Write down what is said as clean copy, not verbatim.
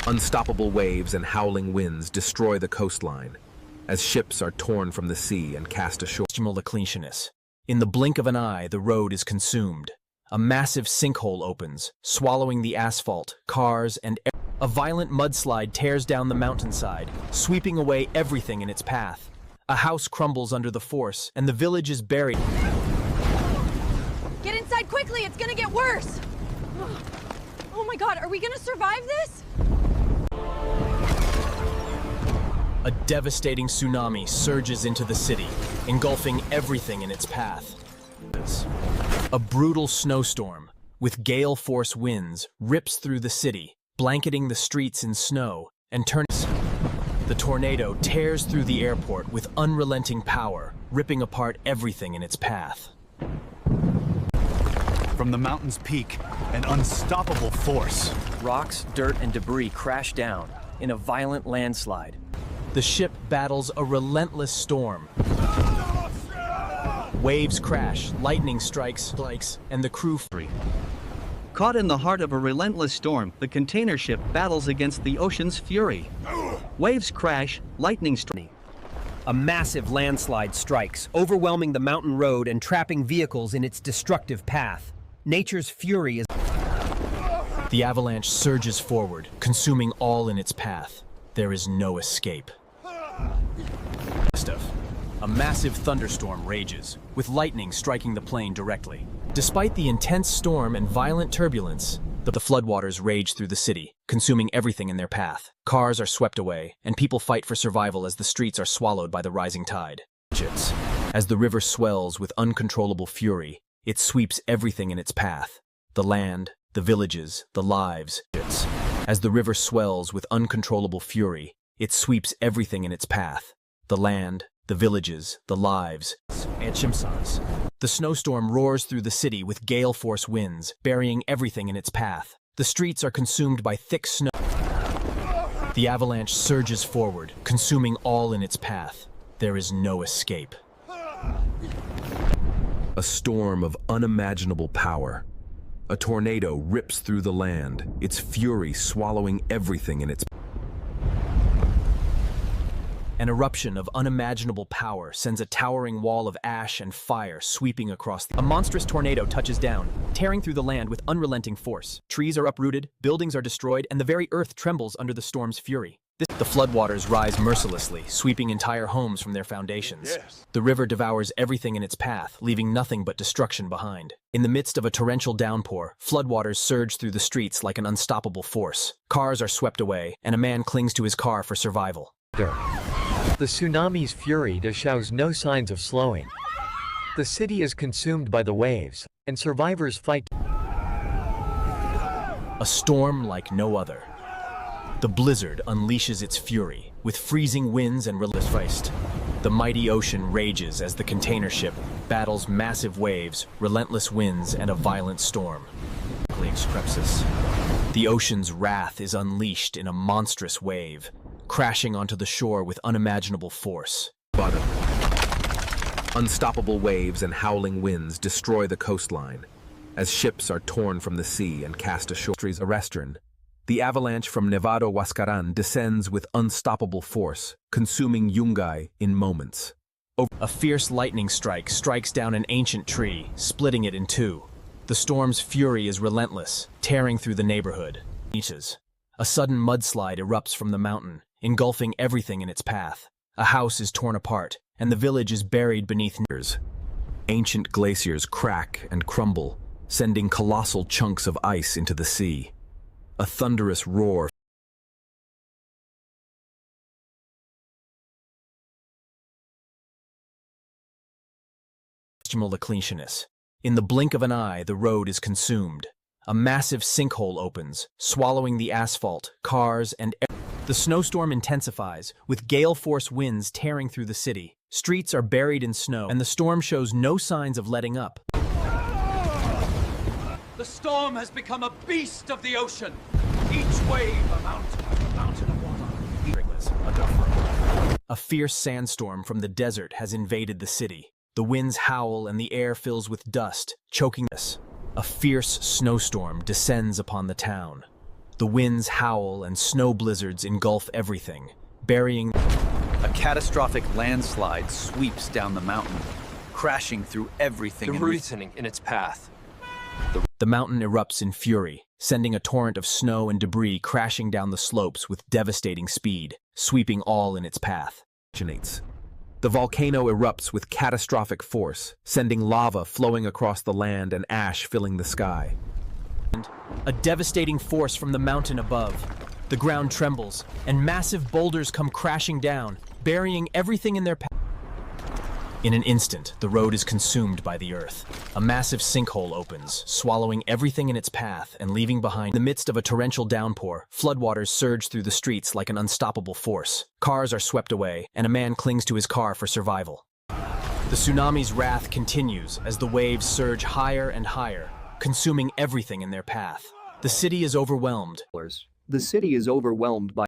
Unstoppable waves and howling winds destroy the coastline as ships are torn from the sea and cast ashore. In the blink of an eye, the road is consumed. A massive sinkhole opens, swallowing the asphalt, cars, and a violent mudslide tears down the mountainside, sweeping away everything in its path. A house crumbles under the force, and the village is buried. Get inside quickly, it's gonna get worse! Oh my god, are we gonna survive this? A devastating tsunami surges into the city, engulfing everything in its path. A brutal snowstorm, with gale-force winds, rips through the city, blanketing the streets in snow, and turns. The tornado tears through the airport with unrelenting power, ripping apart everything in its path. From the mountain's peak, an unstoppable force. Rocks, dirt, and debris crash down in a violent landslide. The ship battles a relentless storm. Waves crash, lightning strikes, and the crew free. Caught in the heart of a relentless storm, the container ship battles against the ocean's fury. Waves crash, lightning strikes. A massive landslide strikes, overwhelming the mountain road and trapping vehicles in its destructive path. Nature's fury is... The avalanche surges forward, consuming all in its path. There is no escape. A massive thunderstorm rages, with lightning striking the plane directly. Despite the intense storm and violent turbulence, the floodwaters rage through the city, consuming everything in their path. Cars are swept away, and people fight for survival as the streets are swallowed by the rising tide. As the river swells with uncontrollable fury, it sweeps everything in its path. The land, the villages, the lives. As the river swells with uncontrollable fury, it sweeps everything in its path. The land, the villages, the lives, and Shimsans. The snowstorm roars through the city with gale-force winds, burying everything in its path. The streets are consumed by thick snow. The avalanche surges forward, consuming all in its path. There is no escape. A storm of unimaginable power. A tornado rips through the land, its fury swallowing everything in its path. An eruption of unimaginable power sends a towering wall of ash and fire sweeping across the... A monstrous tornado touches down, tearing through the land with unrelenting force. Trees are uprooted, buildings are destroyed, and the very earth trembles under the storm's fury. The floodwaters rise mercilessly, sweeping entire homes from their foundations. The river devours everything in its path, leaving nothing but destruction behind. In the midst of a torrential downpour, floodwaters surge through the streets like an unstoppable force. Cars are swept away, and a man clings to his car for survival. The tsunami's fury shows no signs of slowing. The city is consumed by the waves, and survivors fight. A storm like no other. The blizzard unleashes its fury, with freezing winds and relentless. The mighty ocean rages as the container ship battles massive waves, relentless winds, and a violent storm. The ocean's wrath is unleashed in a monstrous wave, crashing onto the shore with unimaginable force. Unstoppable waves and howling winds destroy the coastline as ships are torn from the sea and cast ashore. The avalanche from Nevado Huascaran descends with unstoppable force, consuming Yungay in moments. A fierce lightning strike strikes down an ancient tree, splitting it in two. The storm's fury is relentless, tearing through the neighborhood. A sudden mudslide erupts from the mountain, engulfing everything in its path. A house is torn apart, and the village is buried beneath. Ancient glaciers crack and crumble, sending colossal chunks of ice into the sea. A thunderous roar In the blink of an eye, the road is consumed. A massive sinkhole opens, swallowing the asphalt, cars, and air. The snowstorm intensifies, with gale-force winds tearing through the city. Streets are buried in snow, and the storm shows no signs of letting up. The storm has become a beast of the ocean. Each wave a mountain of water. A fierce sandstorm from the desert has invaded the city. The winds howl and the air fills with dust, choking us. A fierce snowstorm descends upon the town. The winds howl and snow blizzards engulf everything, burying. A catastrophic landslide sweeps down the mountain, crashing through everything in its path. The mountain erupts in fury, sending a torrent of snow and debris crashing down the slopes with devastating speed, sweeping all in its path. The volcano erupts with catastrophic force, sending lava flowing across the land and ash filling the sky. A devastating force from the mountain above. The ground trembles, and massive boulders come crashing down, burying everything in their path. In an instant, the road is consumed by the earth. A massive sinkhole opens, swallowing everything in its path and leaving behind. In the midst of a torrential downpour, floodwaters surge through the streets like an unstoppable force. Cars are swept away, and a man clings to his car for survival. The tsunami's wrath continues as the waves surge higher and higher, consuming everything in their path. The city is overwhelmed. The city is overwhelmed by